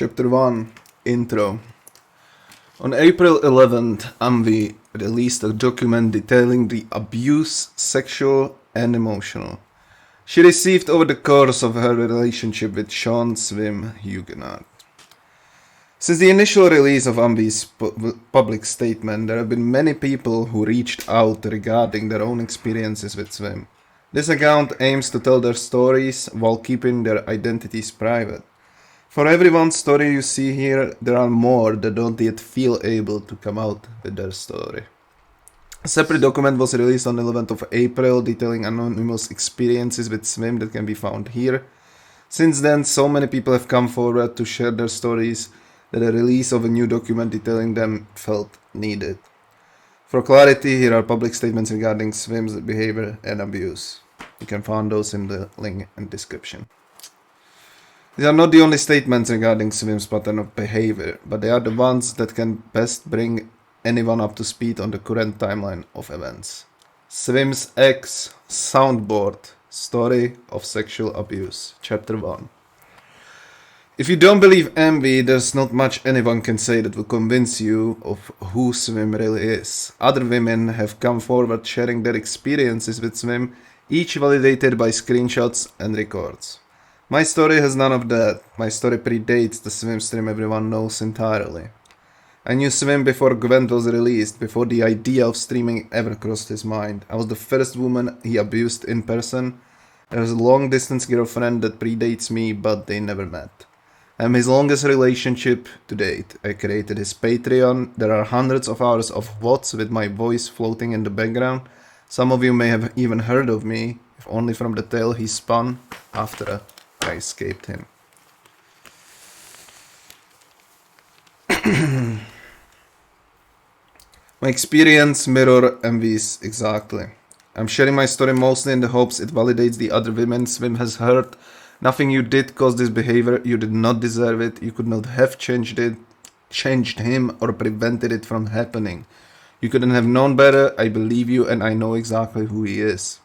Chapter 1 Intro. On April 11th, Amvi released a document detailing the abuse, sexual and emotional, she received over the course of her relationship with Sean Swim Huguenot. Since the initial release of Amvi's public statement, there have been many people who reached out regarding their own experiences with Swim. This account aims to tell their stories while keeping their identities private. For everyone's story you see here, there are more that don't yet feel able to come out with their story. A separate document was released on the 11th of April detailing anonymous experiences with Swim that can be found here. Since then, so many people have come forward to share their stories that the release of a new document detailing them felt needed. For clarity, here are public statements regarding Swim's behavior and abuse. You can find those in the link in the description. These are not the only statements regarding Swim's pattern of behavior, but they are the ones that can best bring anyone up to speed on the current timeline of events. Swim's ex soundboard story of sexual abuse, Chapter 1. If you don't believe envy, there's not much anyone can say that will convince you of who Swim really is. Other women have come forward sharing their experiences with Swim, each validated by screenshots and records. My story has none of that. My story predates the Swimstrim everyone knows entirely. I knew Swim before Gwent was released, before the idea of streaming ever crossed his mind. I was the first woman he abused in person. There is a long-distance girlfriend that predates me, but they never met. I am his longest relationship to date. I created his Patreon. There are hundreds of hours of VODs with my voice floating in the background. Some of you may have even heard of me, if only from the tale he spun after I escaped him. My experience mirror envy's exactly. I'm sharing my story mostly in the hopes it validates the other women Swim has hurt. Nothing you did caused this behavior. You did not deserve it. You could not have changed him or prevented it from happening. You couldn't have known better. I believe you and I know exactly who he is.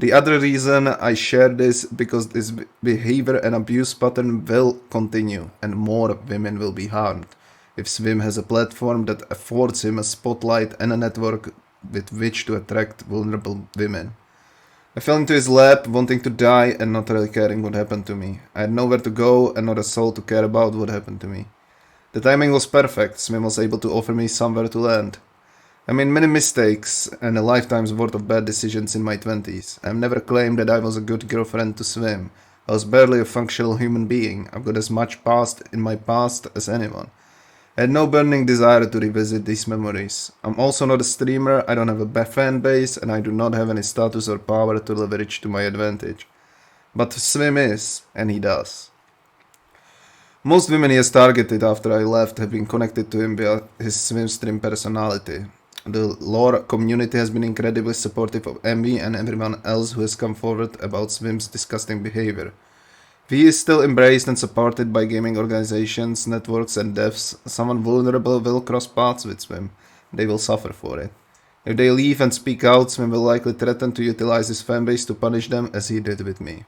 The other reason I share this because this behavior and abuse pattern will continue and more women will be harmed. If Swim has a platform that affords him a spotlight and a network with which to attract vulnerable women. I fell into his lap, wanting to die and not really caring what happened to me. I had nowhere to go and not a soul to care about what happened to me. The timing was perfect. Swim was able to offer me somewhere to land. I made many mistakes and a lifetime's worth of bad decisions in my 20s. I have never claimed that I was a good girlfriend to Swim. I was barely a functional human being. I've got as much past in my past as anyone. I had no burning desire to revisit these memories. I'm also not a streamer, I don't have a fan base, and I do not have any status or power to leverage to my advantage. But Swim is, and he does. Most women he has targeted after I left have been connected to him via his Swimstrim personality. The lore community has been incredibly supportive of Envy and everyone else who has come forward about Swim's disgusting behavior. He is still embraced and supported by gaming organizations, networks and devs. Someone vulnerable will cross paths with Swim. They will suffer for it. If they leave and speak out, Swim will likely threaten to utilize his fanbase to punish them as he did with me.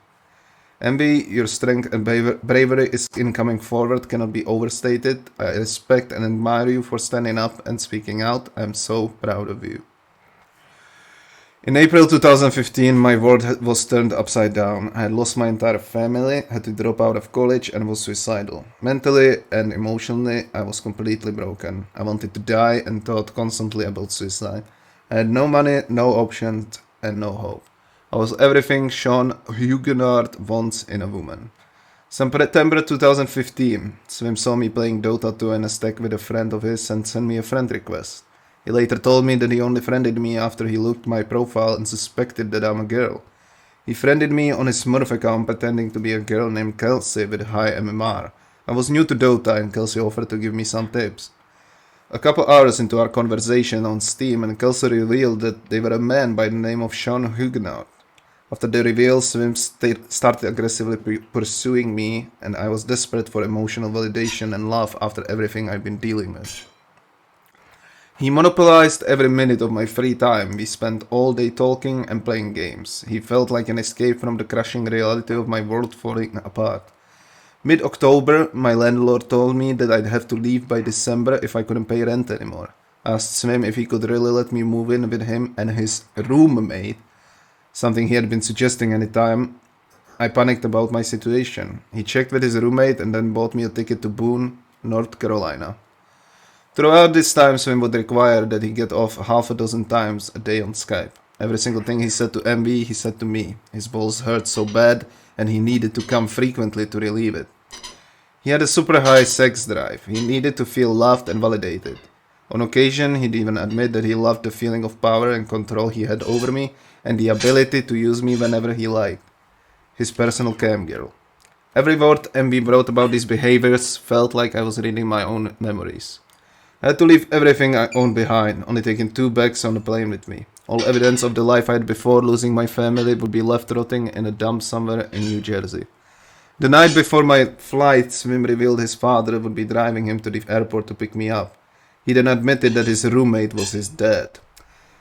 Envy, your strength and bravery in coming forward cannot be overstated. I respect and admire you for standing up and speaking out. I am so proud of you. In April 2015, my world was turned upside down. I had lost my entire family, had to drop out of college and was suicidal. Mentally and emotionally, I was completely broken. I wanted to die and thought constantly about suicide. I had no money, no options and no hope. I was everything Sean Huguenot wants in a woman. September 2015, Swim saw me playing Dota 2 in a stack with a friend of his and sent me a friend request. He later told me that he only friended me after he looked my profile and suspected that I'm a girl. He friended me on his Smurf account pretending to be a girl named Kelsey with high MMR. I was new to Dota and Kelsey offered to give me some tips. A couple hours into our conversation on Steam and Kelsey revealed that they were a man by the name of Sean Huguenot. After the reveal, Swim started aggressively pursuing me and I was desperate for emotional validation and love after everything I've been dealing with. He monopolized every minute of my free time. We spent all day talking and playing games. He felt like an escape from the crushing reality of my world falling apart. Mid-October, my landlord told me that I'd have to leave by December if I couldn't pay rent anymore. I asked Swim if he could really let me move in with him and his roommate, something he had been suggesting any time. I panicked about my situation. He checked with his roommate and then bought me a ticket to Boone, North Carolina. Throughout this time, Swim would require that he get off half a dozen times a day on Skype. Every single thing he said to Envy, he said to me. His balls hurt so bad, and he needed to come frequently to relieve it. He had a super high sex drive. He needed to feel loved and validated. On occasion, he'd even admit that he loved the feeling of power and control he had over me, and the ability to use me whenever he liked. His personal cam girl. Every word Envy wrote about these behaviors felt like I was reading my own memories. I had to leave everything I owned behind, only taking 2 bags on the plane with me. All evidence of the life I had before losing my family would be left rotting in a dump somewhere in New Jersey. The night before my flight, Swim revealed his father would be driving him to the airport to pick me up. He then admitted that his roommate was his dad.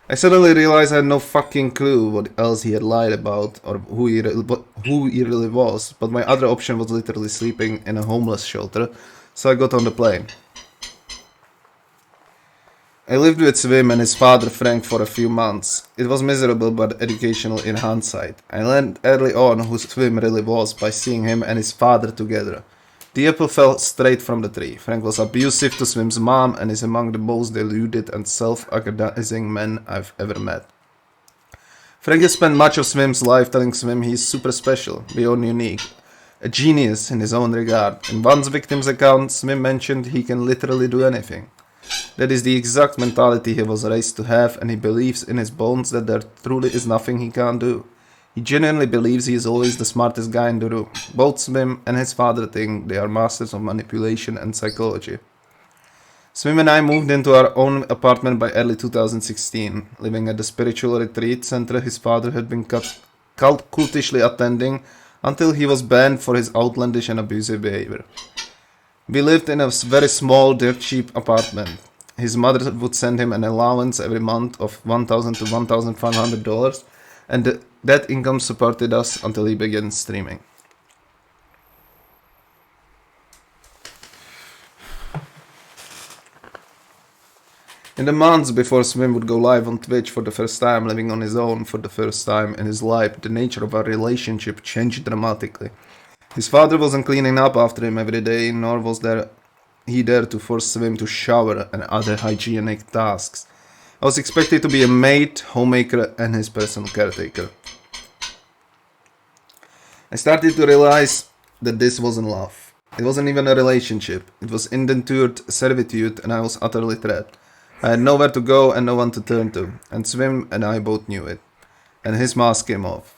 I suddenly realized I had no fucking clue what else he had lied about or who he really was, but my other option was literally sleeping in a homeless shelter, so I got on the plane. I lived with Swim and his father Frank for a few months. It was miserable but educational in hindsight. I learned early on who Swim really was by seeing him and his father together. The apple fell straight from the tree. Frank was abusive to Swim's mom and is among the most deluded and self-aggrandizing men I've ever met. Frank has spent much of Swim's life telling Swim he's super special, beyond unique, a genius in his own regard. In one's victim's account, Swim mentioned he can literally do anything. That is the exact mentality he was raised to have, and he believes in his bones that there truly is nothing he can't do. He genuinely believes he is always the smartest guy in the room. Both Swim and his father think they are masters of manipulation and psychology. Swim and I moved into our own apartment by early 2016, living at the spiritual retreat center his father had been cultishly attending until he was banned for his outlandish and abusive behavior. We lived in a very small, dirt cheap apartment. His mother would send him an allowance every month of $1,000 to $1,500, and that income supported us until he began streaming. In the months before Swim would go live on Twitch for the first time, living on his own for the first time in his life, the nature of our relationship changed dramatically. His father wasn't cleaning up after him every day, nor was he there to force Swim to shower and other hygienic tasks. I was expected to be a maid, homemaker, and his personal caretaker. I started to realize that this wasn't love. It wasn't even a relationship. It was indentured servitude, and I was utterly trapped. I had nowhere to go and no one to turn to, and Swim and I both knew it. And his mask came off.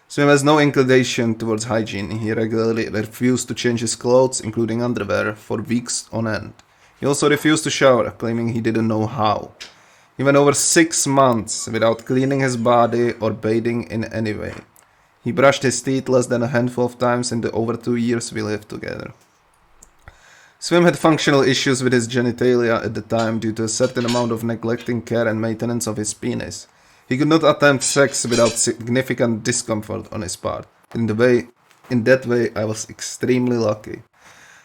Swim has no inclination towards hygiene. He regularly refused to change his clothes, including underwear, for weeks on end. He also refused to shower, claiming he didn't know how. He went over 6 months without cleaning his body or bathing in any way. He brushed his teeth less than a handful of times in the over 2 years we lived together. Swim had functional issues with his genitalia at the time due to a certain amount of neglecting care and maintenance of his penis. He could not attempt sex without significant discomfort on his part. In that way, I was extremely lucky.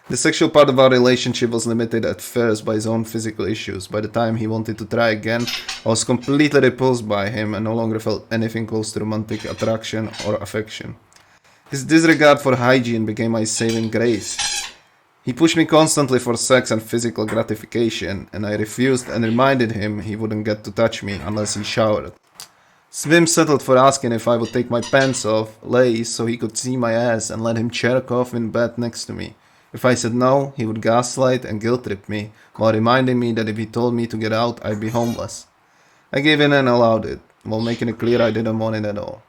The sexual part of our relationship was limited at first by his own physical issues. By the time he wanted to try again, I was completely repulsed by him and no longer felt anything close to romantic attraction or affection. His disregard for hygiene became my saving grace. He pushed me constantly for sex and physical gratification, and I refused and reminded him he wouldn't get to touch me unless he showered. Swim settled for asking if I would take my pants off, lace, so he could see my ass and let him jerk off in bed next to me. If I said no, he would gaslight and guilt-trip me, while reminding me that if he told me to get out, I'd be homeless. I gave in and allowed it, while making it clear I didn't want it at all.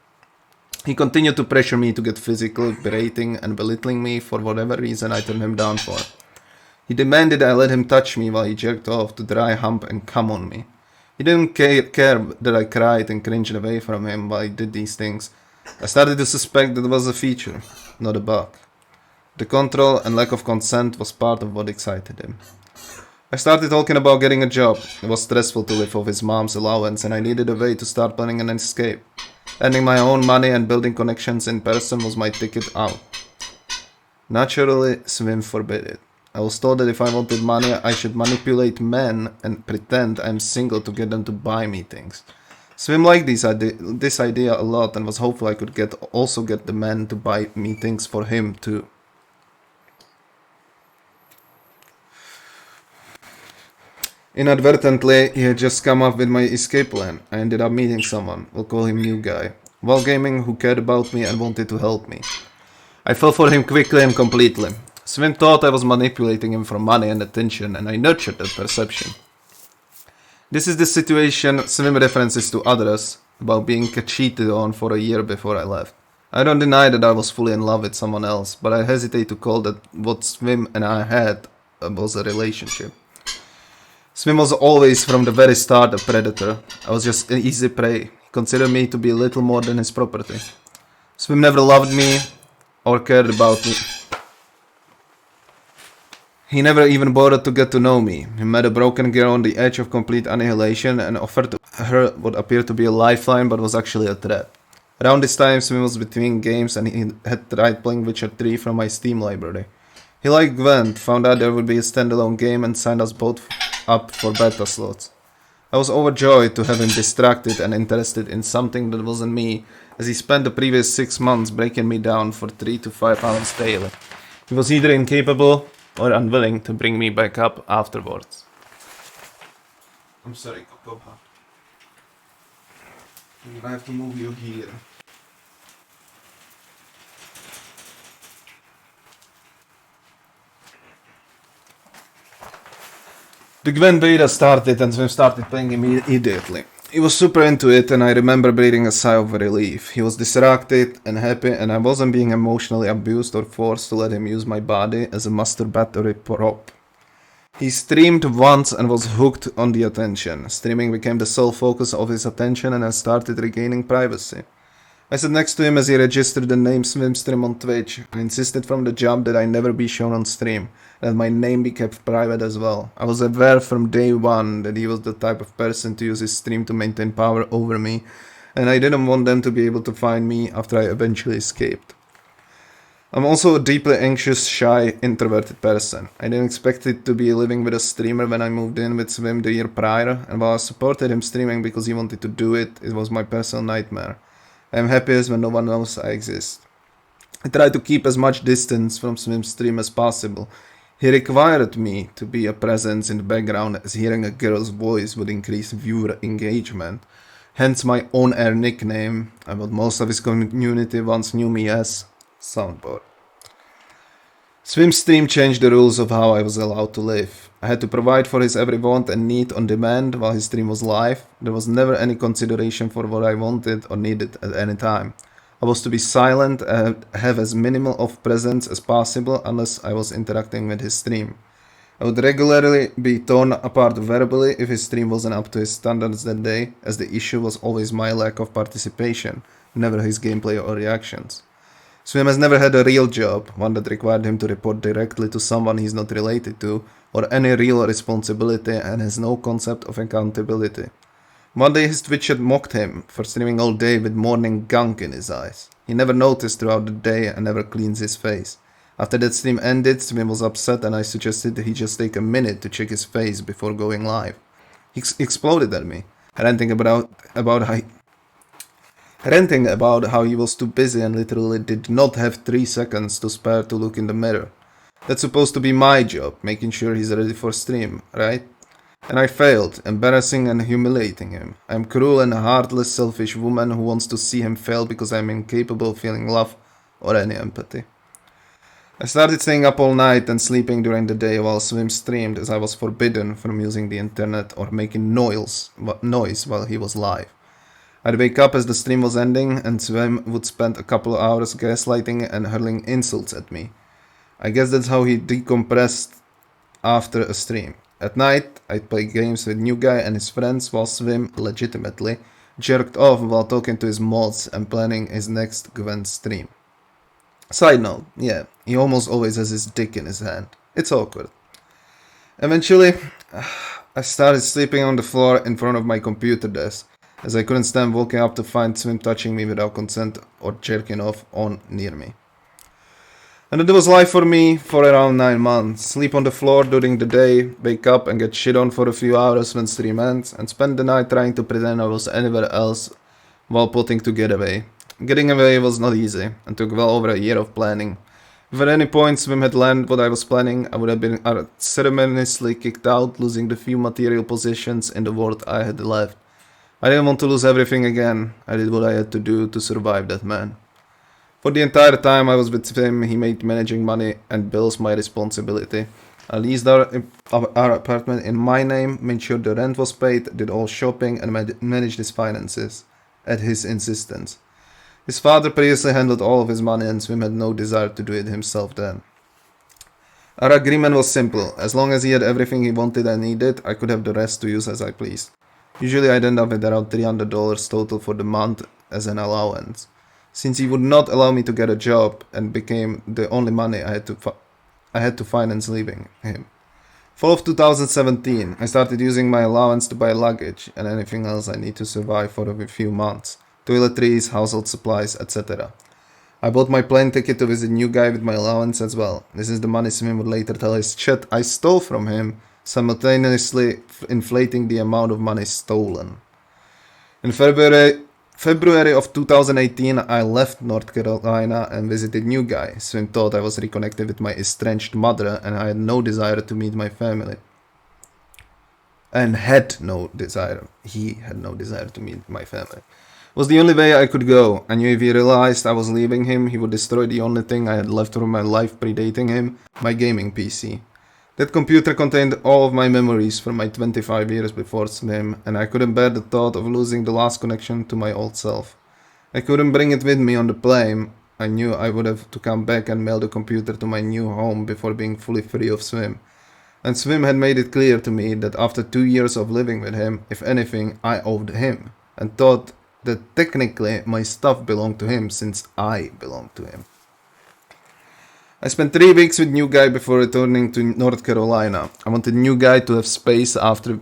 He continued to pressure me to get physical, berating and belittling me for whatever reason I turned him down for. He demanded I let him touch me while he jerked off to dry hump and come on me. He didn't care that I cried and cringed away from him while he did these things. I started to suspect that it was a feature, not a bug. The control and lack of consent was part of what excited him. I started talking about getting a job. It was stressful to live off his mom's allowance and I needed a way to start planning an escape. Earning my own money and building connections in person was my ticket out. Naturally, Swim forbid it. I was told that if I wanted money, I should manipulate men and pretend I'm single to get them to buy me things. Swim liked this idea a lot and was hopeful I could also get the men to buy me things for him too. Inadvertently, he had just come up with my escape plan. I ended up meeting someone, we'll call him New Guy, while gaming, who cared about me and wanted to help me. I fell for him quickly and completely. Swim thought I was manipulating him for money and attention, and I nurtured that perception. This is the situation Swim references to others about being cheated on for a year before I left. I don't deny that I was fully in love with someone else, but I hesitate to call that what Swim and I had was a relationship. Swim was always from the very start a predator. I was just an easy prey. He considered me to be little more than his property. Swim never loved me or cared about me. He never even bothered to get to know me. He met a broken girl on the edge of complete annihilation and offered her what appeared to be a lifeline but was actually a threat. Around this time, Swim was between games and he had tried playing Witcher 3 from my Steam library. He liked Gwent, found out there would be a standalone game and signed us both up for beta slots. I was overjoyed to have him distracted and interested in something that wasn't me, as he spent the previous 6 months breaking me down for 3 to 5 hours daily. He was either incapable or unwilling to bring me back up afterwards. I'm sorry, Kokoba. I'm gonna have to move you here. The Gwen beta started and Swim started playing immediately. He was super into it and I remember breathing a sigh of relief. He was distracted and happy and I wasn't being emotionally abused or forced to let him use my body as a masturbatory prop. He streamed once and was hooked on the attention. Streaming became the sole focus of his attention and I started regaining privacy. I sat next to him as he registered the name Swimstrim on Twitch. I insisted from the jump that I never be shown on stream, and that my name be kept private as well. I was aware from day one that he was the type of person to use his stream to maintain power over me, and I didn't want them to be able to find me after I eventually escaped. I'm also a deeply anxious, shy, introverted person. I didn't expect it to be living with a streamer when I moved in with Swim the year prior, and while I supported him streaming because he wanted to do it, it was my personal nightmare. I am happiest when no one knows I exist. I try to keep as much distance from Swimstream as possible. He required me to be a presence in the background as hearing a girl's voice would increase viewer engagement. Hence my on-air nickname and what most of his community once knew me as Soundboard. Swimstream changed the rules of how I was allowed to live. I had to provide for his every want and need on demand while his stream was live. There was never any consideration for what I wanted or needed at any time. I was to be silent and have as minimal of presence as possible unless I was interacting with his stream. I would regularly be torn apart verbally if his stream wasn't up to his standards that day, as the issue was always my lack of participation, never his gameplay or reactions. Swim has never had a real job, one that required him to report directly to someone he's not related to, or any real responsibility and has no concept of accountability. One day his Twitch chat mocked him for streaming all day with morning gunk in his eyes. He never noticed throughout the day and never cleans his face. After that stream ended, Swim was upset and I suggested that he just take a minute to check his face before going live. He exploded at me, ranting about how he was too busy and literally did not have 3 seconds to spare to look in the mirror. That's supposed to be my job, making sure he's ready for stream, right? And I failed, embarrassing and humiliating him. I'm cruel and a heartless, selfish woman who wants to see him fail because I'm incapable of feeling love or any empathy. I started staying up all night and sleeping during the day while Swim streamed, as I was forbidden from using the internet or making noise while he was live. I'd wake up as the stream was ending and Swim would spend a couple of hours gaslighting and hurling insults at me. I guess that's how he decompressed after a stream. At night, I'd play games with New Guy and his friends while Swim legitimately jerked off while talking to his mods and planning his next Gwent stream. Side note, yeah, he almost always has his dick in his hand. It's awkward. Eventually, I started sleeping on the floor in front of my computer desk, as I couldn't stand walking up to find Swim touching me without consent or jerking off on near me. And it was life for me for around 9 months. Sleep on the floor during the day, wake up and get shit on for a few hours when stream ends, and spend the night trying to pretend I was anywhere else while plotting to get away. Getting away was not easy, and took well over a year of planning. If at any point Swim had learned what I was planning, I would have been ceremoniously kicked out, losing the few material possessions in the world I had left. I didn't want to lose everything again. I did what I had to do to survive that man. For the entire time I was with him, he made managing money and bills my responsibility. I leased our apartment in my name, made sure the rent was paid, did all shopping, and managed his finances, at his insistence. His father previously handled all of his money, and Swim had no desire to do it himself then. Our agreement was simple. As long as he had everything he wanted and needed, I could have the rest to use as I pleased. Usually I'd end up with around $300 total for the month as an allowance. Since he would not allow me to get a job and became the only money I had to finance leaving him. Fall of 2017, I started using my allowance to buy luggage and anything else I need to survive for a few months. Toiletries, household supplies, etc. I bought my plane ticket to visit new guy with my allowance as well. This is the money Swim would later tell his chat I stole from him, simultaneously inflating the amount of money stolen. In February of 2018, I left North Carolina and visited new guy. Swim thought I was reconnected with my estranged mother and I had no desire to meet my family. He had no desire to meet my family. It was the only way I could go. I knew if he realized I was leaving him, he would destroy the only thing I had left from my life predating him, my gaming PC. That computer contained all of my memories from my 25 years before Swim, and I couldn't bear the thought of losing the last connection to my old self. I couldn't bring it with me on the plane. I knew I would have to come back and mail the computer to my new home before being fully free of Swim. And Swim had made it clear to me that after 2 years of living with him, if anything, I owed him, and thought that technically my stuff belonged to him since I belonged to him. I spent 3 weeks with new guy before returning to North Carolina. I wanted new guy to have space after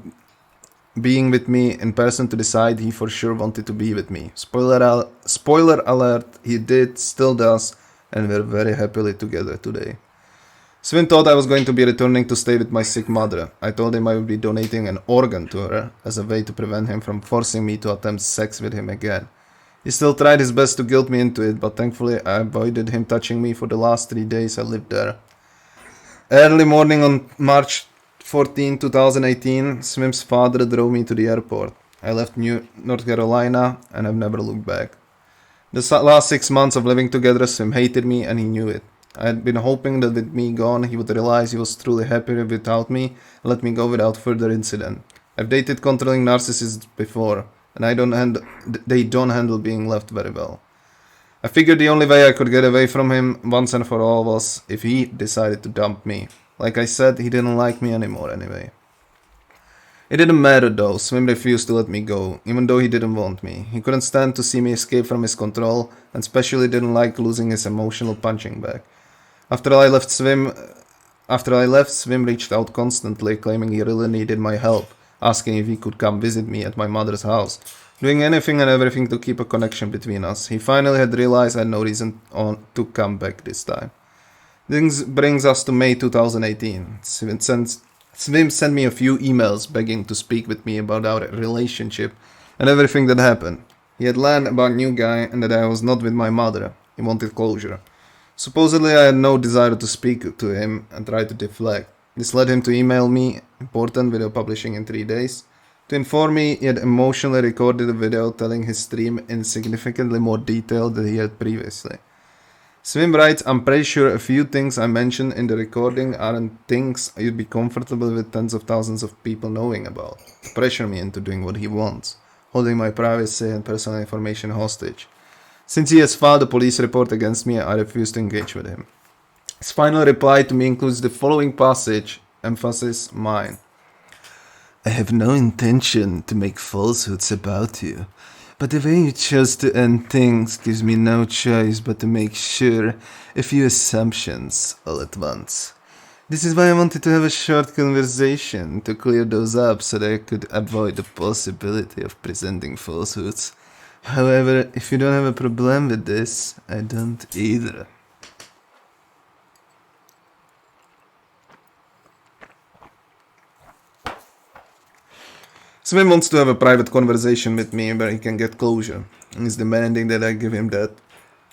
being with me in person to decide he for sure wanted to be with me. Spoiler alert, he did, still does, and we're very happily together today. Swin thought I was going to be returning to stay with my sick mother. I told him I would be donating an organ to her as a way to prevent him from forcing me to attempt sex with him again. He still tried his best to guilt me into it, but thankfully I avoided him touching me for the last 3 days I lived there. Early morning on March 14, 2018, Swim's father drove me to the airport. I left North Carolina and have never looked back. The last 6 months of living together, Swim hated me and he knew it. I had been hoping that with me gone, he would realize he was truly happy without me and let me go without further incident. I've dated controlling narcissists before, and they don't handle being left very well. I figured the only way I could get away from him once and for all was if he decided to dump me. Like I said, he didn't like me anymore anyway. It didn't matter though, Swim refused to let me go, even though he didn't want me. He couldn't stand to see me escape from his control, and especially didn't like losing his emotional punching bag. After I left, Swim reached out constantly, claiming he really needed my help, asking if he could come visit me at my mother's house, doing anything and everything to keep a connection between us. He finally had realized I had no reason to come back this time. This brings us to May 2018. Swim sent me a few emails begging to speak with me about our relationship and everything that happened. He had learned about new guy and that I was not with my mother. He wanted closure. Supposedly I had no desire to speak to him and tried to deflect. This led him to email me, important video publishing in 3 days, to inform me he had emotionally recorded a video telling his stream in significantly more detail than he had previously. Swim writes, I'm pretty sure a few things I mentioned in the recording aren't things you'd be comfortable with tens of thousands of people knowing about. Pressure me into doing what he wants, holding my privacy and personal information hostage. Since he has filed a police report against me, I refuse to engage with him. His final reply to me includes the following passage, emphasis mine. I have no intention to make falsehoods about you, but the way you chose to end things gives me no choice but to make sure a few assumptions all at once. This is why I wanted to have a short conversation to clear those up so that I could avoid the possibility of presenting falsehoods. However, if you don't have a problem with this, I don't either. Swim wants to have a private conversation with me where he can get closure. He's demanding that I give him that,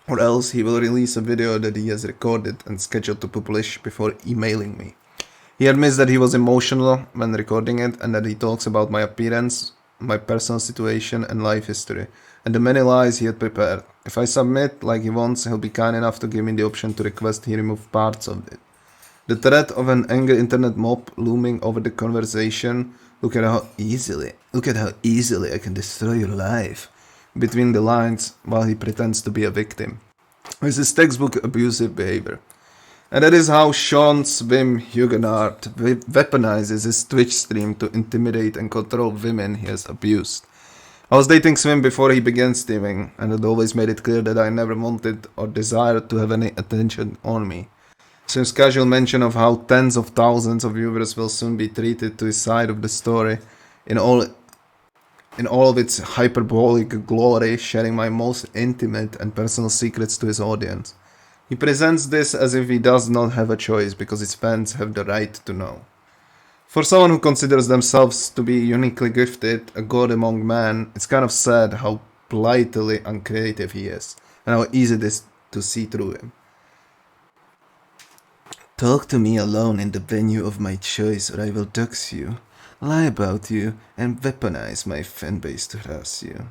or else he will release a video that he has recorded and scheduled to publish before emailing me. He admits that he was emotional when recording it and that he talks about my appearance, my personal situation and life history, and the many lies he had prepared. If I submit like he wants, he'll be kind enough to give me the option to request he remove parts of it. The threat of an angry internet mob looming over the conversation. Look at how easily I can destroy your life. Between the lines, while he pretends to be a victim. This is textbook abusive behavior. And that is how Sean Swim Huguenot weaponizes his Twitch stream to intimidate and control women he has abused. I was dating Swim before he began streaming, and had always made it clear that I never wanted or desired to have any attention on me. Swim's casual mention of how tens of thousands of viewers will soon be treated to his side of the story in all of its hyperbolic glory, sharing my most intimate and personal secrets to his audience. He presents this as if he does not have a choice because his fans have the right to know. For someone who considers themselves to be uniquely gifted, a god among men, it's kind of sad how blightly uncreative he is, and how easy it is to see through him. Talk to me alone in the venue of my choice or I will dox you, lie about you, and weaponize my fanbase to harass you.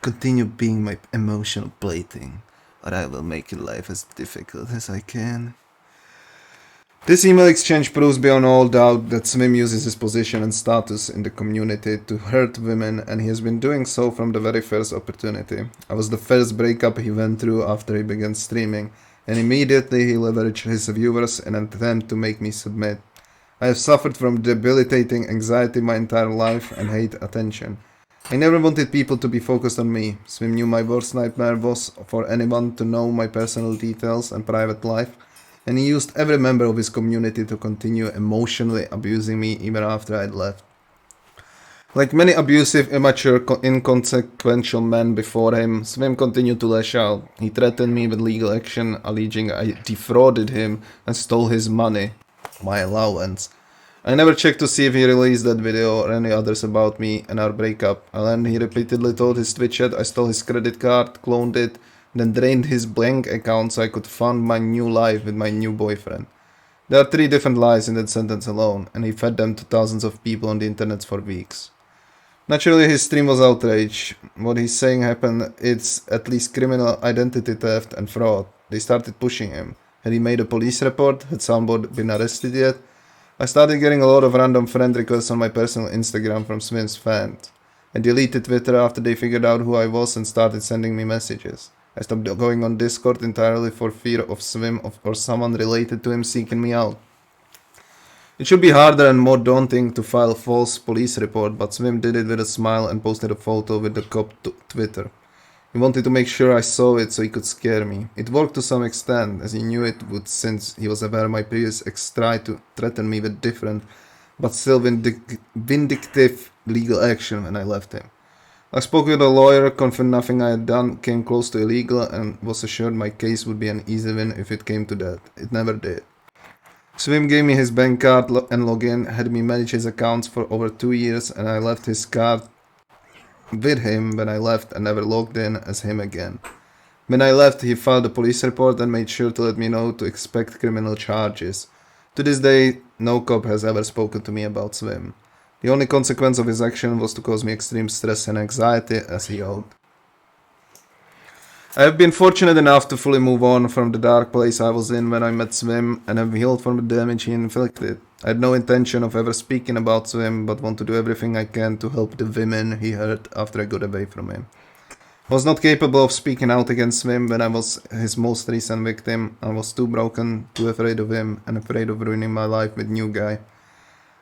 Continue being my emotional plaything, or I will make your life as difficult as I can. This email exchange proves beyond all doubt that Swim uses his position and status in the community to hurt women, and he has been doing so from the very first opportunity. I was the first breakup he went through after he began streaming, and immediately he leveraged his viewers in an attempt to make me submit. I have suffered from debilitating anxiety my entire life and hate attention. I never wanted people to be focused on me. Swim knew my worst nightmare was for anyone to know my personal details and private life, and he used every member of his community to continue emotionally abusing me even after I had left. Like many abusive, immature, inconsequential men before him, Swim continued to lash out. He threatened me with legal action, alleging I defrauded him and stole his money, my allowance. I never checked to see if he released that video or any others about me and our breakup. I learned he repeatedly told his Twitch chat I stole his credit card, cloned it, then drained his bank account so I could fund my new life with my new boyfriend. There are 3 different lies in that sentence alone, and he fed them to thousands of people on the internet for weeks. Naturally, his stream was outrage. What he's saying happened, it's at least criminal identity theft and fraud. They started pushing him. Had he made a police report? Had someone been arrested yet? I started getting a lot of random friend requests on my personal Instagram from Swim's fans. I deleted Twitter after they figured out who I was and started sending me messages. I stopped going on Discord entirely for fear of Swim or someone related to him seeking me out. It should be harder and more daunting to file a false police report, but Swim did it with a smile and posted a photo with the cop to Twitter. He wanted to make sure I saw it so he could scare me. It worked to some extent, as he knew it would since he was aware my previous ex tried to threaten me with different, but still vindictive legal action when I left him. I spoke with a lawyer, confirmed nothing I had done came close to illegal, and was assured my case would be an easy win if it came to that. It never did. Swim gave me his bank card and login, had me manage his accounts for over 2 years, and I left his card with him when I left and never logged in as him again. When I left, he filed a police report and made sure to let me know to expect criminal charges. To this day, no cop has ever spoken to me about Swim. The only consequence of his action was to cause me extreme stress and anxiety, as he owed. I have been fortunate enough to fully move on from the dark place I was in when I met Swim and have healed from the damage he inflicted. I had no intention of ever speaking about Swim, but want to do everything I can to help the women he hurt after I got away from him. I was not capable of speaking out against Swim when I was his most recent victim. I was too broken, too afraid of him, and afraid of ruining my life with new guy.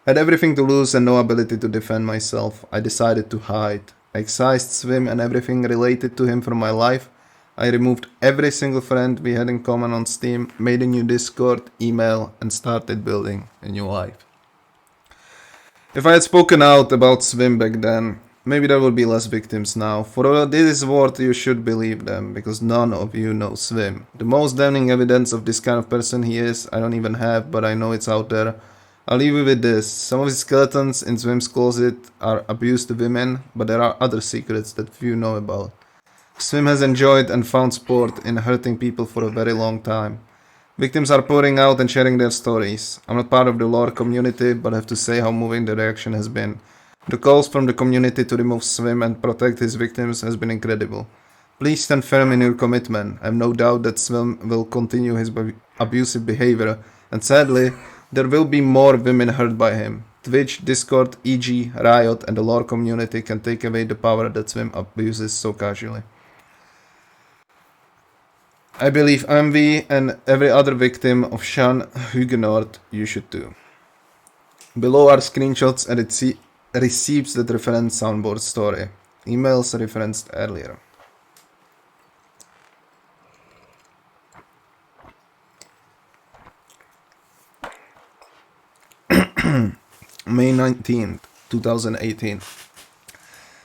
I had everything to lose and no ability to defend myself. I decided to hide. I excised Swim and everything related to him from my life. I removed every single friend we had in common on Steam, made a new Discord, email, and started building a new life. If I had spoken out about Swim back then, maybe there would be less victims now. For all this worth, you should believe them, because none of you know Swim. The most damning evidence of this kind of person he is, I don't even have, but I know it's out there. I'll leave you with this. Some of the skeletons in Swim's closet are abused women, but there are other secrets that few know about. Swim has enjoyed and found sport in hurting people for a very long time. Victims are pouring out and sharing their stories. I'm not part of the lore community, but I have to say how moving the reaction has been. The calls from the community to remove Swim and protect his victims has been incredible. Please stand firm in your commitment. I have no doubt that Swim will continue his abusive behavior, and sadly, there will be more women hurt by him. Twitch, Discord, EG, Riot, and the lore community can take away the power that Swim abuses so casually. I believe MV and every other victim of Sean Huguenot, you should too. Below are screenshots and receipts that reference soundboard story. Emails referenced earlier. May 19th, 2018.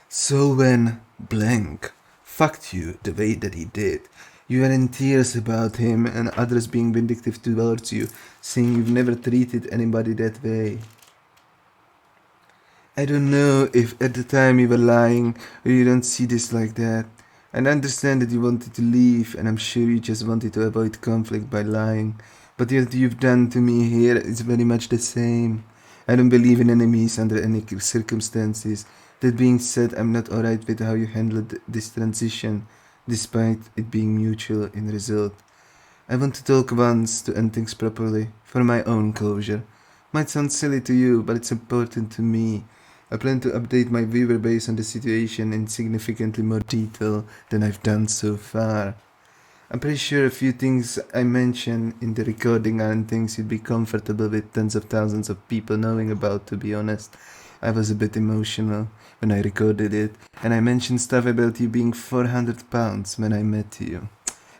So when blank fucked you the way that he did, you were in tears about him and others being vindictive towards you, saying you've never treated anybody that way. I don't know if at the time you were lying or you don't see this like that. I understand that you wanted to leave and I'm sure you just wanted to avoid conflict by lying. But what you've done to me here is very much the same. I don't believe in enemies under any circumstances. That being said, I'm not alright with how you handled this transition, despite it being mutual in result. I want to talk once to end things properly, for my own closure. Might sound silly to you, but it's important to me. I plan to update my viewer base on the situation in significantly more detail than I've done so far. I'm pretty sure a few things I mention in the recording aren't things you'd be comfortable with tens of thousands of people knowing about, to be honest. I was a bit emotional when I recorded it, and I mentioned stuff about you being 400 pounds when I met you,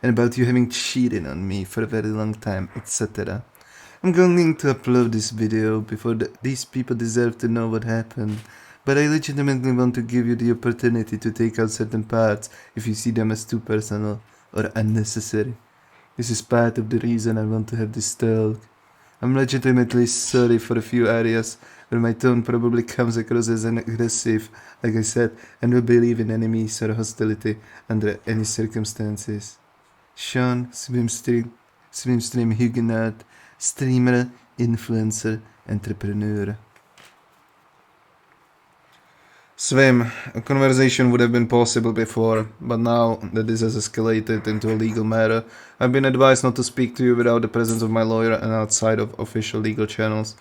and about you having cheated on me for a very long time, etc. I'm going to upload this video before these people deserve to know what happened, but I legitimately want to give you the opportunity to take out certain parts if you see them as too personal or unnecessary. This is part of the reason I want to have this talk. I'm legitimately sorry for a few areas where my tone probably comes across as aggressive, like I said, and will believe in enemies or hostility under any circumstances. Sean, Swimstrim Huguenot, streamer, influencer, entrepreneur. Swim, a conversation would have been possible before, but now that this has escalated into a legal matter, I've been advised not to speak to you without the presence of my lawyer and outside of official legal channels.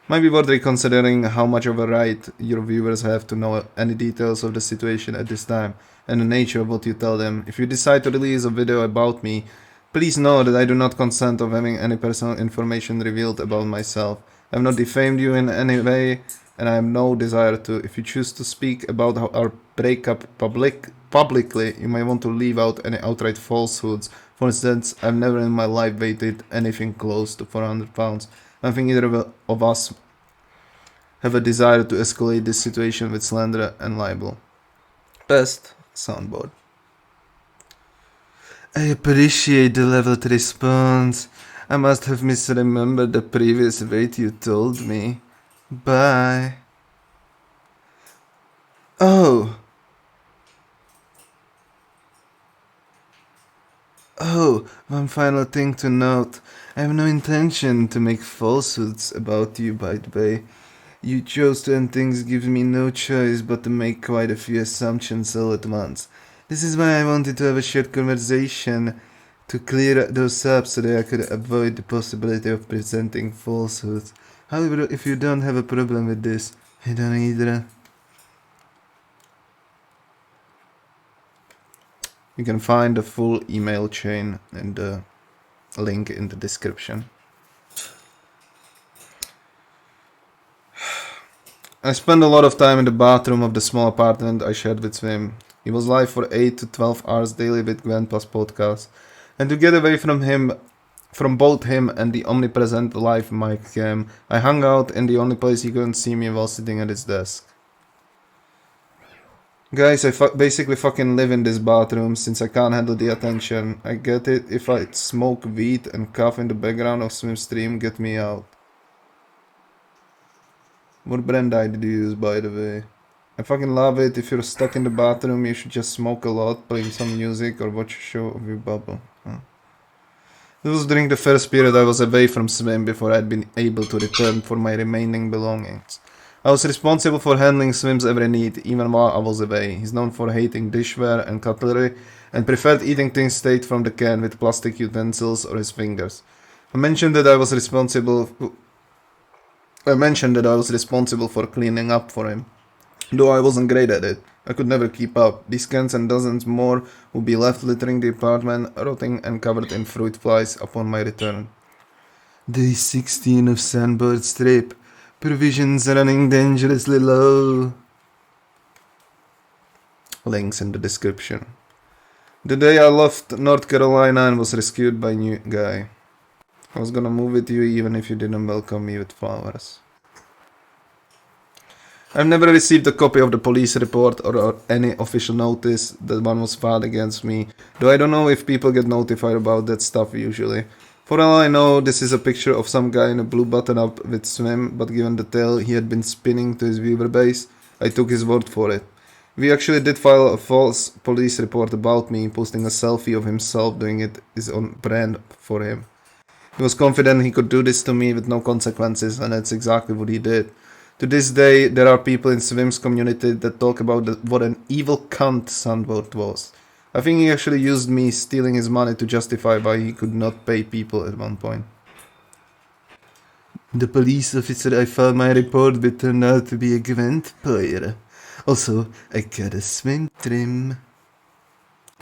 Might be worth reconsidering how much of a right your viewers have to know any details of the situation at this time, and the nature of what you tell them. If you decide to release a video about me, please know that I do not consent of having any personal information revealed about myself. I have not defamed you in any way, and I have no desire to. If you choose to speak about our breakup publicly, you may want to leave out any outright falsehoods. For instance, I've never in my life weighted anything close to 400 pounds. I think either of us have a desire to escalate this situation with slander and libel. Best soundboard. I appreciate the leveled response. I must have misremembered the previous weight you told me. Bye. Oh, one final thing to note. I have no intention to make falsehoods about you, by the way. You chose to end things gives me no choice but to make quite a few assumptions all at once. This is why I wanted to have a shared conversation to clear those up so that I could avoid the possibility of presenting falsehoods. However, if you don't have a problem with this, I don't either. You can find the full email chain in the link in the description. I spent a lot of time in the bathroom of the small apartment I shared with Swim. He was live for 8 to 12 hours daily with Grandpa's podcast. And to get away from both him and the omnipresent live mic cam, I hung out in the only place he couldn't see me while sitting at his desk. Guys, I basically fucking live in this bathroom since I can't handle the attention. I get it if I smoke weed and cough in the background of Swimstream, get me out. What brand dye did you use, by the way? I fucking love it. If you're stuck in the bathroom, you should just smoke a lot, play some music, or watch a show of your bubble. Huh. This was during the first period I was away from Swim before I'd been able to return for my remaining belongings. I was responsible for handling Swim's every need, even while I was away. He's known for hating dishware and cutlery, and preferred eating things straight from the can with plastic utensils or his fingers. I mentioned that I was responsible for cleaning up for him. Though I wasn't great at it, I could never keep up. These cans and dozens more would be left littering the apartment, rotting and covered in fruit flies upon my return. Day 16 of Sandboard Strip. Provisions running dangerously low. Links in the description. The day I left North Carolina and was rescued by a new guy. I was gonna move with you even if you didn't welcome me with flowers. I've never received a copy of the police report or any official notice that one was filed against me, though I don't know if people get notified about that stuff usually. For all I know, this is a picture of some guy in a blue button-up with Swim, but given the tale he had been spinning to his viewer base, I took his word for it. We actually did file a false police report about me, posting a selfie of himself doing it is on brand for him. He was confident he could do this to me with no consequences, and that's exactly what he did. To this day, there are people in Swim's community that talk about what an evil cunt Sandboard was. I think he actually used me stealing his money to justify why he could not pay people at one point. The police officer I filed my report with turned out to be a vampire. Also, I got a Swimstrim.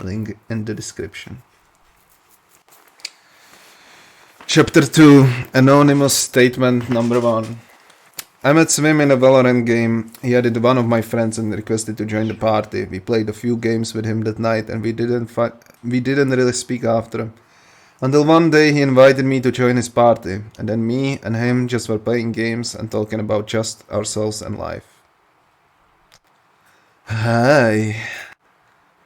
Link in the description. Chapter 2, Anonymous Statement Number 1. I met Swim in a Valorant game. He added one of my friends and requested to join the party. We played a few games with him that night and we didn't really speak after. Until one day he invited me to join his party, and then me and him just were playing games and talking about just ourselves and life. Hi.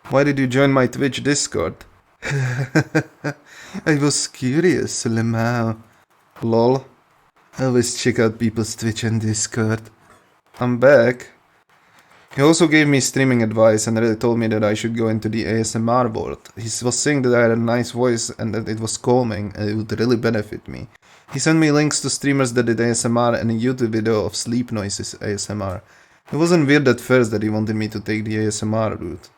Why did you join my Twitch Discord? I was curious, Lemao. Lol. I always check out people's Twitch and Discord. I'm back. He also gave me streaming advice and really told me that I should go into the ASMR world. He was saying that I had a nice voice and that it was calming and it would really benefit me. He sent me links to streamers that did ASMR and a YouTube video of sleep noises ASMR. It wasn't weird at first that he wanted me to take the ASMR route.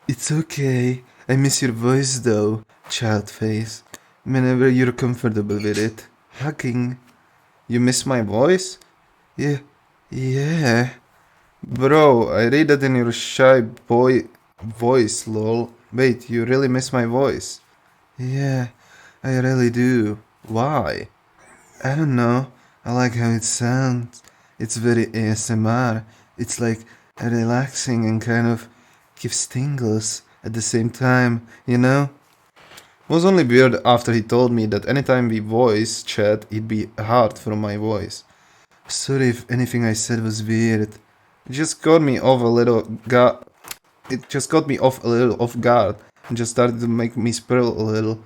It's okay. I miss your voice though, child face. Whenever you're comfortable with it. Hugging. You miss my voice? Yeah. Bro, I read that in your shy boy voice, lol. Wait, you really miss my voice? Yeah, I really do. Why? I don't know. I like how it sounds. It's very ASMR. It's like relaxing and kind of gives tingles at the same time, you know? It was only weird after he told me that anytime we voice chat, it'd be hard from my voice. Sorry if anything I said was weird. It just got me off a little off guard and just started to make me spiral a little.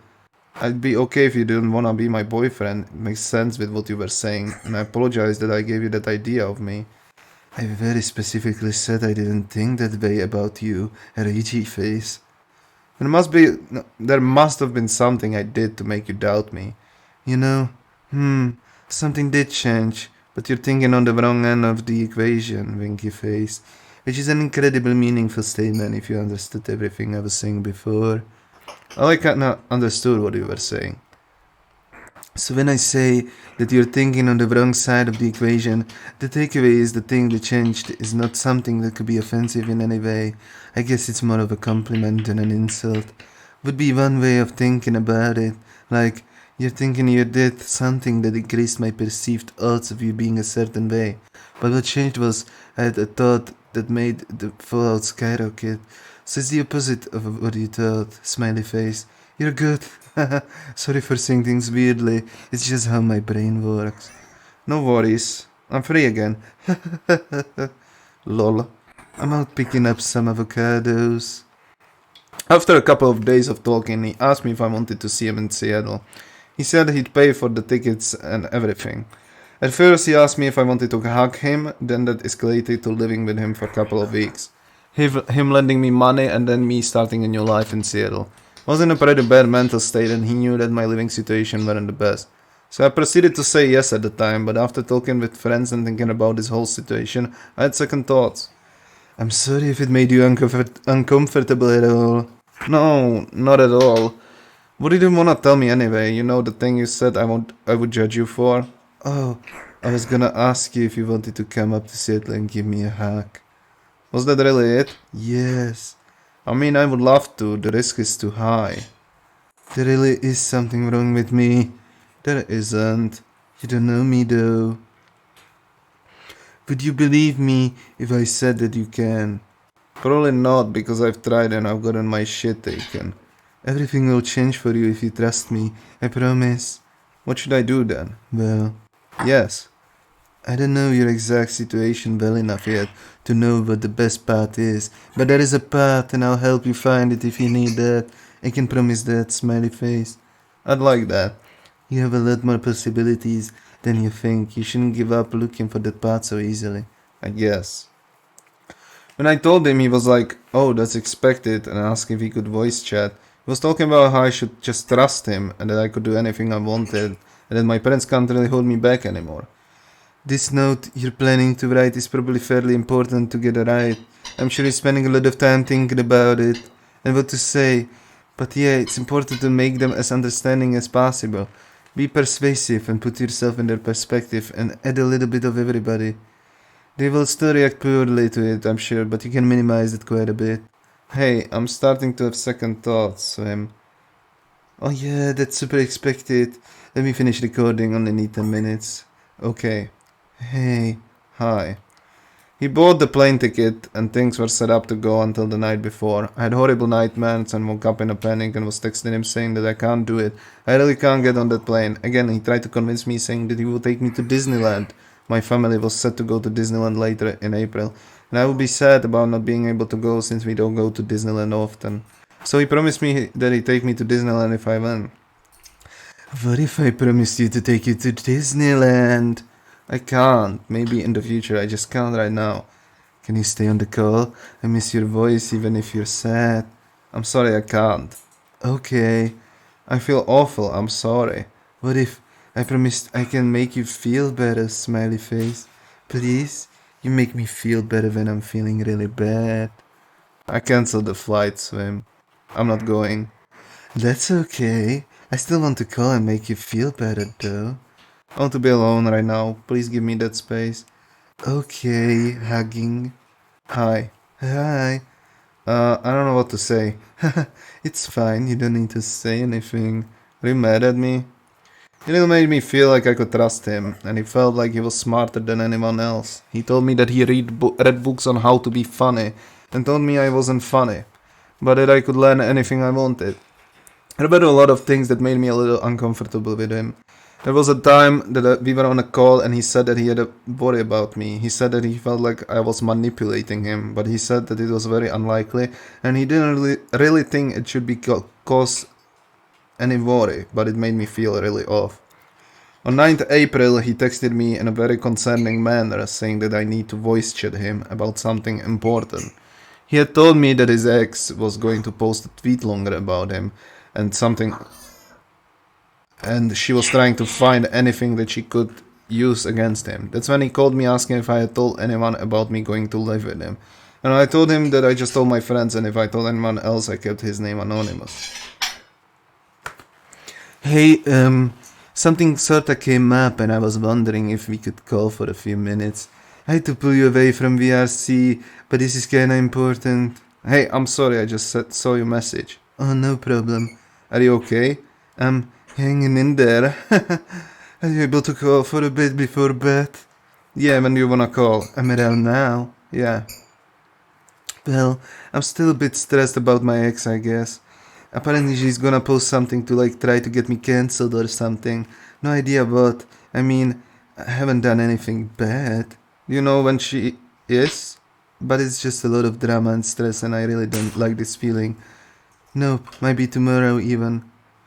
I'd be okay if you didn't wanna be my boyfriend. It makes sense with what you were saying, and I apologize that I gave you that idea of me. I very specifically said I didn't think that way about you, ragey face. There must have been something I did to make you doubt me. You know, something did change, but you're thinking on the wrong end of the equation, winky face. Which is an incredibly meaningful statement if you understood everything I was saying before. I kinda understood what you were saying. So when I say that you're thinking on the wrong side of the equation, the takeaway is the thing that changed is not something that could be offensive in any way. I guess it's more of a compliment than an insult. Would be one way of thinking about it. Like, you're thinking you did something that increased my perceived odds of you being a certain way. But what changed was I had a thought that made the fallout skyrocket. So it's the opposite of what you thought, smiley face. You're good. Sorry for saying things weirdly. It's just how my brain works. No worries. I'm free again. Lol. I'm out picking up some avocados. After a couple of days of talking, he asked me if I wanted to see him in Seattle. He said he'd pay for the tickets and everything. At first he asked me if I wanted to hug him, then that escalated to living with him for a couple of weeks. Him lending me money and then me starting a new life in Seattle. I was in a pretty bad mental state and he knew that my living situation wasn't the best. So I proceeded to say yes at the time, but after talking with friends and thinking about this whole situation, I had second thoughts. I'm sorry if it made you uncomfortable at all. No, not at all. What did you want to tell me anyway? You know the thing you said I would judge you for? Oh, I was gonna ask you if you wanted to come up to Seattle and give me a hug. Was that really it? Yes. I mean, I would love to. The risk is too high. There really is something wrong with me. There isn't. You don't know me though. Would you believe me if I said that you can? Probably not, because I've tried and I've gotten my shit taken. Everything will change for you if you trust me, I promise. What should I do then? Well, yes. I don't know your exact situation well enough yet to know what the best path is, but there is a path and I'll help you find it if you need that. I can promise that, smiley face. I'd like that. You have a lot more possibilities than you think. You shouldn't give up looking for that path so easily. I guess. When I told him, he was like, oh, that's expected, and asked if he could voice chat. He was talking about how I should just trust him, and that I could do anything I wanted, and that my parents can't really hold me back anymore. This note you're planning to write is probably fairly important to get it right. I'm sure you're spending a lot of time thinking about it, and what to say. But yeah, it's important to make them as understanding as possible. Be persuasive and put yourself in their perspective, and add a little bit of everybody. They will still react poorly to it, I'm sure, but you can minimize it quite a bit. Hey, I'm starting to have second thoughts, Swim. Oh yeah, that's super expected. Let me finish recording, only need 10 minutes. Okay. Hey. Hi. He bought the plane ticket and things were set up to go until the night before. I had horrible nightmares and woke up in a panic and was texting him saying that I can't do it. I really can't get on that plane. Again, he tried to convince me saying that he would take me to Disneyland. My family was set to go to Disneyland later in April, and I would be sad about not being able to go since we don't go to Disneyland often. So he promised me that he'd take me to Disneyland if I win. What if I promised you to take you to Disneyland? I can't. Maybe in the future, I just can't right now. Can you stay on the call? I miss your voice even if you're sad. I'm sorry I can't. Okay. I feel awful, I'm sorry. What if I promised I can make you feel better, smiley face? Please? You make me feel better when I'm feeling really bad. I canceled the flight, Swim. I'm not going. That's okay. I still want to call and make you feel better, though. I want to be alone right now. Please give me that space. Okay, hugging. Hi. Hi. I don't know what to say. It's fine, you don't need to say anything. Are you mad at me? It really made me feel like I could trust him, and he felt like he was smarter than anyone else. He told me that he read books on how to be funny, and told me I wasn't funny, but that I could learn anything I wanted. There were a lot of things that made me a little uncomfortable with him. There was a time that we were on a call and he said that he had a worry about me. He said that he felt like I was manipulating him, but he said that it was very unlikely and he didn't really think it should be cause any worry, but it made me feel really off. On 9th April, he texted me in a very concerning manner, saying that I need to voice chat him about something important. He had told me that his ex was going to post a tweet longer about him, and she was trying to find anything that she could use against him. That's when he called me asking if I had told anyone about me going to live with him. And I told him that I just told my friends, and if I told anyone else, I kept his name anonymous. Hey, something sorta came up and I was wondering if we could call for a few minutes. I had to pull you away from VRC, but this is kinda important. Hey, I'm sorry, I just saw your message. Oh, no problem. Are you okay? I'm hanging in there. Are you able to call for a bit before bed? Yeah, when do you wanna call? I'm around now. Yeah. Well, I'm still a bit stressed about my ex, I guess. Apparently she's gonna post something to try to get me cancelled or something. No idea what. I mean, I haven't done anything bad. You know when she is? But it's just a lot of drama and stress and I really don't like this feeling. Nope, might be tomorrow even.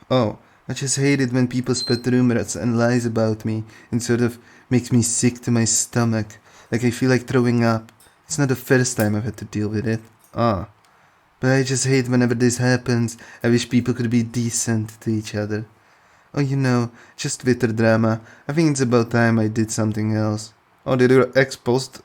Oh, I just hate it when people spread rumors and lies about me and sort of Makes me sick to my stomach. Like I feel like throwing up. It's not the first time I've had to deal with it. Ah. But I just hate whenever this happens. I wish people could be decent to each other. Oh, just Twitter drama. I think it's about time I did something else. Oh, did your ex-post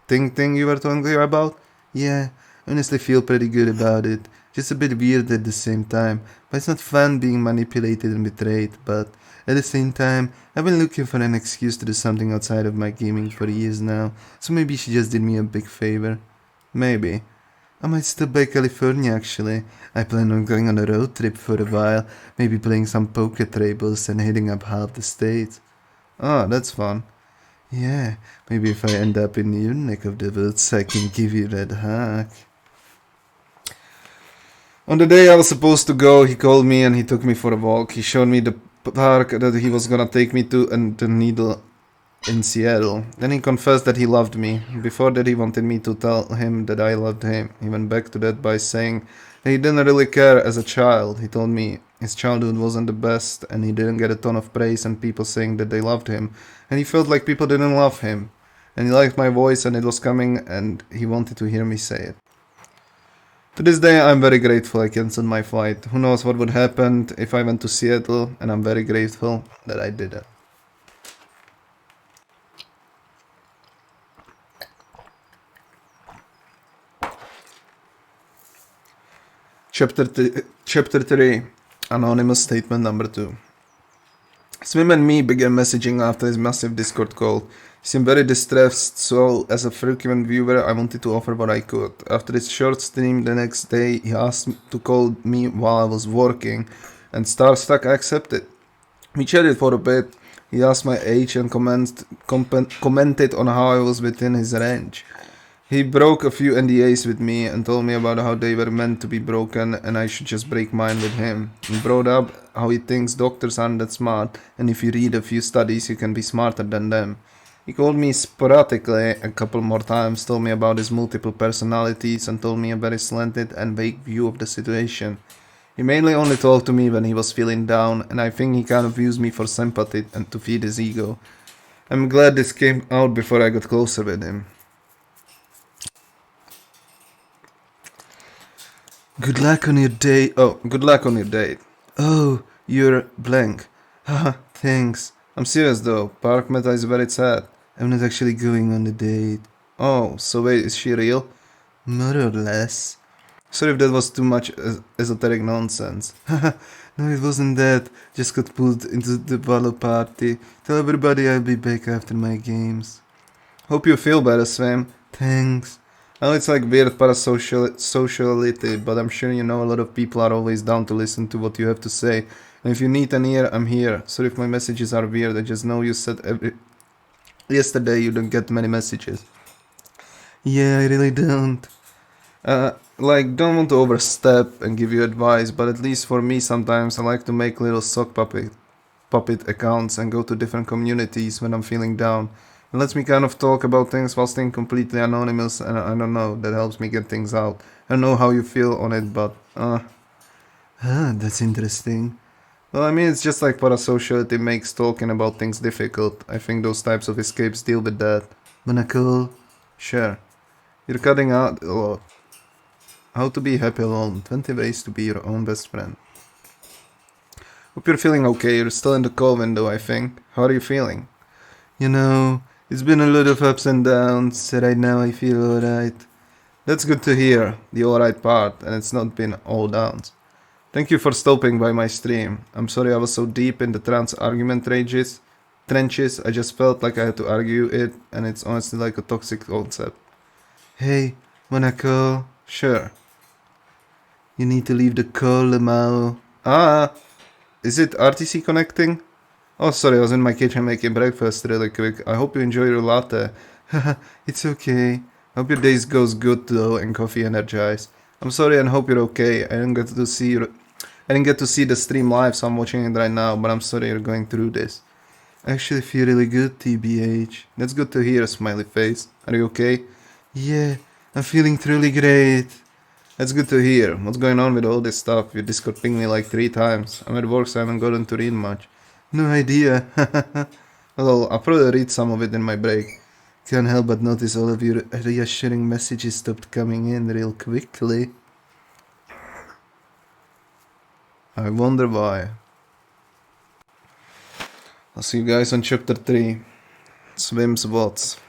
thing you were talking about? Yeah, honestly feel pretty good about it. Just a bit weird at the same time. But it's not fun being manipulated and betrayed. But at the same time, I've been looking for an excuse to do something outside of my gaming for years now. So maybe she just did me a big favor. Maybe. I might stop by California actually. I plan on going on a road trip for a while, maybe playing some poker tables and hitting up half the state. Oh, that's fun. Yeah, maybe if I end up in your neck of the woods, I can give you that hug. On the day I was supposed to go, he called me and he took me for a walk. He showed me the park that he was gonna take me to and the needle in Seattle. Then he confessed that he loved me. Before that, he wanted me to tell him that I loved him. He went back to that by saying that he didn't really care as a child. He told me his childhood wasn't the best and he didn't get a ton of praise and people saying that they loved him. And he felt like people didn't love him. And he liked my voice and it was coming and he wanted to hear me say it. To this day, I'm very grateful I cancelled my flight. Who knows what would happen if I went to Seattle, and I'm very grateful that I did it. Chapter 3, Anonymous Statement Number 2. Swim and me began messaging after his massive Discord call. He seemed very distressed, so as a frequent viewer I wanted to offer what I could. After his short stream the next day, he asked to call me while I was working, and Starstruck accepted. We chatted for a bit. He asked my age and commented on how I was within his range. He broke a few NDAs with me and told me about how they were meant to be broken and I should just break mine with him. He brought up how he thinks doctors aren't that smart and if you read a few studies you can be smarter than them. He called me sporadically a couple more times, told me about his multiple personalities and told me a very slanted and vague view of the situation. He mainly only talked to me when he was feeling down and I think he kind of used me for sympathy and to feed his ego. I'm glad this came out before I got closer with him. Good luck on your date. Oh, good luck on your date. Oh, you're blank. Haha, thanks. I'm serious though. Park meta is very sad. I'm not actually going on the date. Oh, so wait, is she real? More or less. Sorry if that was too much esoteric nonsense. Haha, no, it wasn't that. Just got pulled into the Valo party. Tell everybody I'll be back after my games. Hope you feel better, Swim. Thanks. I know it's like weird parasociality, but I'm sure you know a lot of people are always down to listen to what you have to say. And if you need an ear, I'm here. So if my messages are weird, I just know you said yesterday you don't get many messages. Yeah, I really don't. Don't want to overstep and give you advice, but at least for me sometimes I like to make little sock puppet accounts and go to different communities when I'm feeling down. It lets me kind of talk about things while staying completely anonymous, and I don't know, that helps me get things out. I don't know how you feel on it, but that's interesting. Well, I mean, it's just like parasociality makes talking about things difficult. I think those types of escapes deal with that. Monaco? Sure. You're cutting out a lot. How to be happy alone. 20 ways to be your own best friend. Hope you're feeling okay. You're still in the call window, I think. How are you feeling? It's been a lot of ups and downs. Right now I feel alright. That's good to hear, the alright part, and it's not been all downs. Thank you for stopping by my stream. I'm sorry I was so deep in the trans argument trenches. I just felt like I had to argue it, and it's honestly like a toxic concept. Hey, wanna call? Sure. You need to leave the call, Lamau. Is it RTC connecting? Oh, sorry, I was in my kitchen making breakfast really quick. I hope you enjoy your latte. Haha, it's okay. Hope your days goes good though and coffee energized. I'm sorry and hope you're okay. I didn't get to see the stream live, so I'm watching it right now, but I'm sorry you're going through this. I actually feel really good, TBH. That's good to hear, smiley face. Are you okay? Yeah, I'm feeling truly great. That's good to hear. What's going on with all this stuff? Your Discord pinged me like 3 times. I'm at work, so I haven't gotten to read much. No idea. Well, I'll probably read some of it in my break. Can't help but notice all of your reassuring messages stopped coming in real quickly. I wonder why. I'll see you guys on chapter 3. Swim's Bots.